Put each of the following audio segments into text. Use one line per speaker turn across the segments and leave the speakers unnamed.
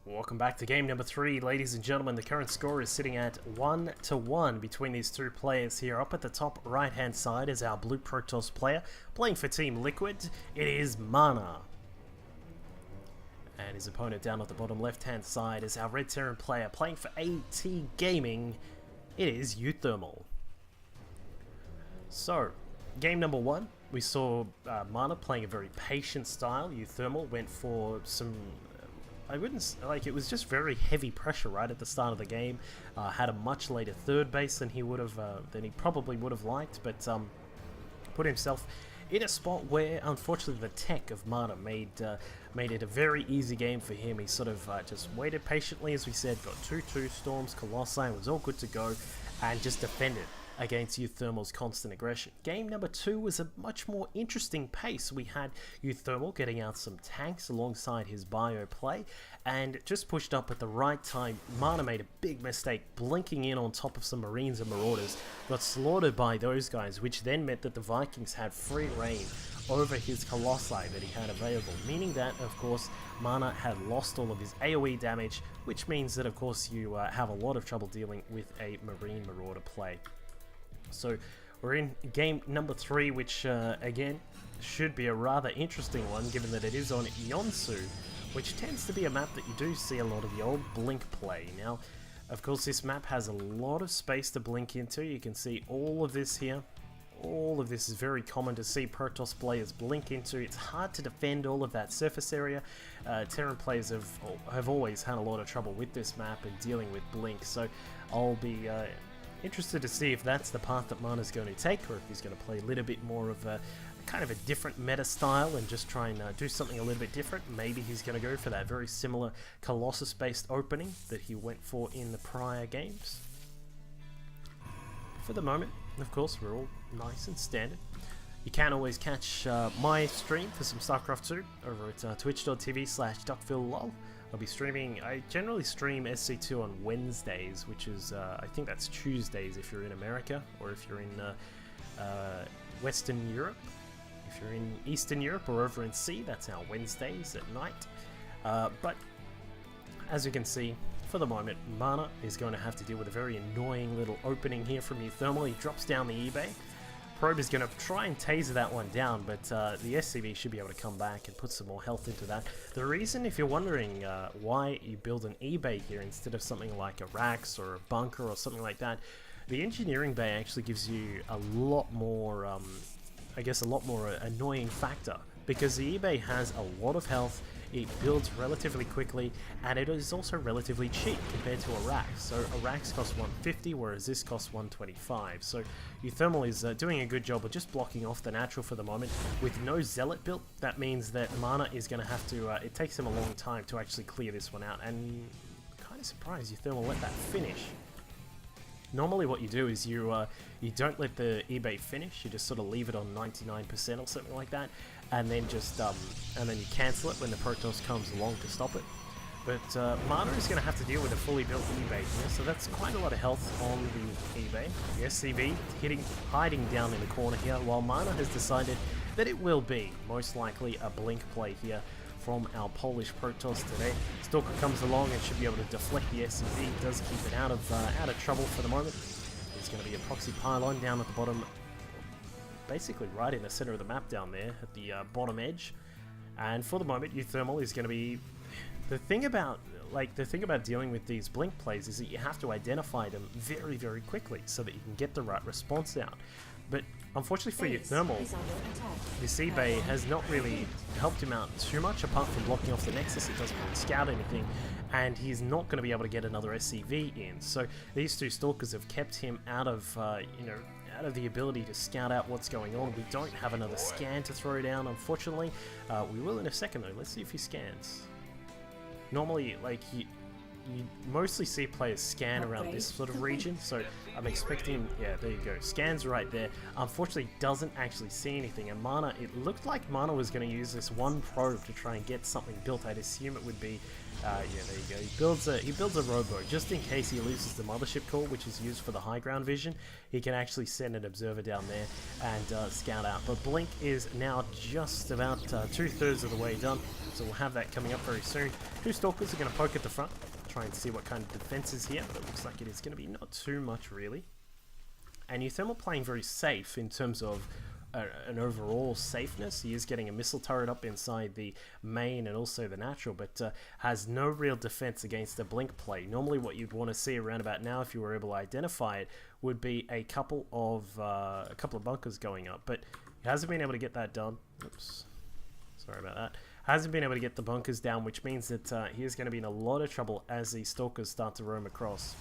Welcome back to game number 3, ladies and gentlemen. The current score is sitting at 1-1 between these two players here. Up at the top right hand side is our blue Protoss player playing for Team Liquid. It is Mana. And his opponent down at the bottom left hand side is our red Terran player playing for AT Gaming. It is uThermal. So, game number 1, we saw Mana playing a very patient style. uThermal went for some... I wouldn't like it was just very heavy pressure right at the start of the game. Had a much later third base than he would have than he probably would have liked, but put himself in a spot where unfortunately the tech of Mana made it a very easy game for him. He sort of just waited patiently, as we said, got 2-2 storms, Colossi, was all good to go, and just defended against uThermal's constant aggression. Game number 2 was a much more interesting pace. We had uThermal getting out some tanks alongside his bio play, and just pushed up at the right time. Mana made a big mistake, blinking in on top of some Marines and Marauders, got slaughtered by those guys, which then meant that the Vikings had free reign over his Colossi that he had available, meaning that, of course, Mana had lost all of his AoE damage, which means that, of course, you have a lot of trouble dealing with a Marine Marauder play. So we're in game number 3, which again should be a rather interesting one, given that it is on Yonsu, which tends to be a map that you do see a lot of the old blink play. Now, of course, this map has a lot of space to blink into. You can see all of this here. All of this is very common to see Protoss players blink into. It's hard to defend all of that surface area. Terran players have always had a lot of trouble with this map and dealing with blink, so I'll be interested to see if that's the path that Mana's going to take, or if he's going to play a little bit more of a kind of a different meta style and just try and do something a little bit different. Maybe he's going to go for that very similar Colossus-based opening that he went for in the prior games. For the moment, of course, we're all nice and standard. You can always catch my stream for some StarCraft 2 over at twitch.tv/duckvillelol. I'll be streaming. I generally stream SC2 on Wednesdays, which is, I think that's Tuesdays if you're in America, or if you're in Western Europe. If you're in Eastern Europe or over in C, that's our Wednesdays at night. But as you can see, for the moment, Mana is going to have to deal with a very annoying little opening here from uThermal. He drops down the eBay. Probe is going to try and taser that one down, but the SCV should be able to come back and put some more health into that. The reason, if you're wondering why you build an eBay here instead of something like a Rax or a bunker or something like that, the engineering bay actually gives you a lot more, I guess, a lot more annoying factor, because the eBay has a lot of health. It builds relatively quickly, and it is also relatively cheap compared to a Rax. So a Rax costs 150, whereas this costs 125. So uThermal is doing a good job of just blocking off the natural for the moment. With no Zealot built, that means that Mana is going to have to, it takes him a long time to actually clear this one out, and I'm kind of surprised uThermal let that finish. Normally what you do is you don't let the eBay finish, you just sort of leave it on 99% or something like that, and then just and then you cancel it when the Protoss comes along to stop it. But Mana is going to have to deal with a fully built eBay here, so that's quite a lot of health on the eBay. The SCV hiding down in the corner here, while Mana has decided that it will be most likely a blink play here from our Polish Protoss today. Stalker comes along and should be able to deflect the SCV. Does keep it out of trouble for the moment. There's going to be a proxy pylon down at the bottom, basically right in the center of the map down there at the bottom edge. And for the moment, uThermal is going to be the thing about dealing with these blink plays is that you have to identify them very, very quickly so that you can get the right response out. But unfortunately for uThermal, this eBay has not really helped him out too much, apart from blocking off the Nexus. It doesn't really scout anything, and he's not going to be able to get another SCV in. So these two Stalkers have kept him out of, out of the ability to scout out what's going on. We don't have another scan to throw down, unfortunately. We will in a second, though. Let's see if he scans. Normally, like, you mostly see players scan around this sort of region, so I'm expecting, yeah, there you go, scans right there. Unfortunately, doesn't actually see anything, and Mana, it looked like Mana was going to use this one probe to try and get something built. I'd assume it would be Yeah, there you go. He builds a rowboat just in case he loses the mothership core, which is used for the high ground vision. He can actually send an observer down there and scout out. But Blink is now just about 2/3 of the way done, so we'll have that coming up very soon. 2 stalkers are going to poke at the front, try and see what kind of defense is here. But it looks like it is going to be not too much really. And uThermal playing very safe in terms of an overall safeness. He is getting a missile turret up inside the main and also the natural, but has no real defense against the Blink play. Normally what you'd want to see around about now, if you were able to identify it, would be a couple of bunkers going up, but he hasn't been able to get that done. Oops, sorry about that. Hasn't been able to get the bunkers down, which means that he is going to be in a lot of trouble as the stalkers start to roam across.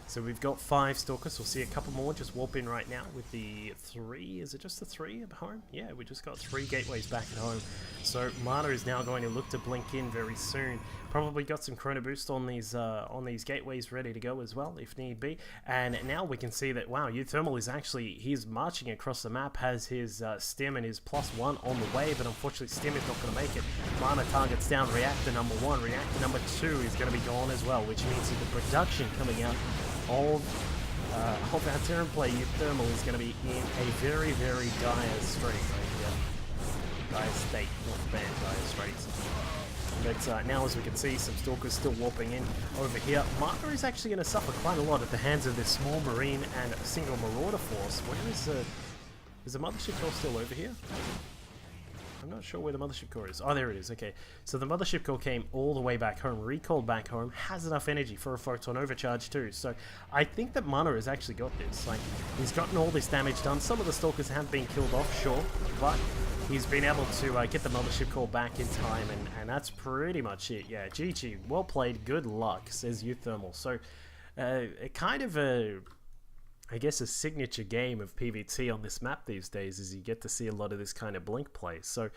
So we've got 5 stalkers. We'll see a couple more just warp in right now with the 3. Is it just the 3 at home? Yeah, we just got 3 gateways back at home. So Mana is now going to look to blink in very soon. Probably got some chrono boost on these gateways ready to go as well if need be. And now we can see that, wow, uThermal is actually, he's marching across the map, has his stim and his +1 on the way, but unfortunately stim is not going to make it. Mana targets down reactor number 1. Reactor number 2 is going to be gone as well, which means that the production coming out of our turn play uThermal is going to be in a very, very dire strait right here. Dire state, not bad, dire straits. But now, as we can see, some stalkers still warping in over here. Mana is actually going to suffer quite a lot at the hands of this small marine and single marauder force. Where is the mothership core still over here? I'm not sure where the mothership core is. Oh, there it is. Okay, so the mothership core came all the way back home, recalled back home, has enough energy for a photon overcharge too. So I think that Mana has actually got this. Like, he's gotten all this damage done. Some of the stalkers have been killed off, sure, but he's been able to get the mothership core back in time, and that's pretty much it. Yeah, GG, well played, good luck, says uThermal. So kind of I guess a signature game of PvT on this map these days is you get to see a lot of this kind of blink play. So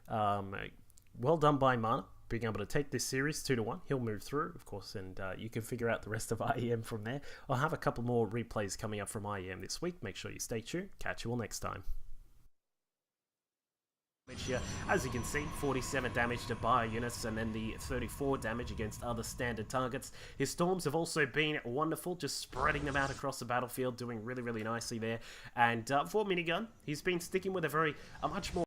well done by Mana, being able to take this series 2-1. He'll move through, of course, and you can figure out the rest of IEM from there. I'll have a couple more replays coming up from IEM this week. Make sure you stay tuned. Catch you all next time. Here, as you can see, 47 damage to bio units and then the 34 damage against other standard targets. His storms have also been wonderful, just spreading them out across the battlefield, doing really, really nicely there. And for minigun, he's been sticking with a much more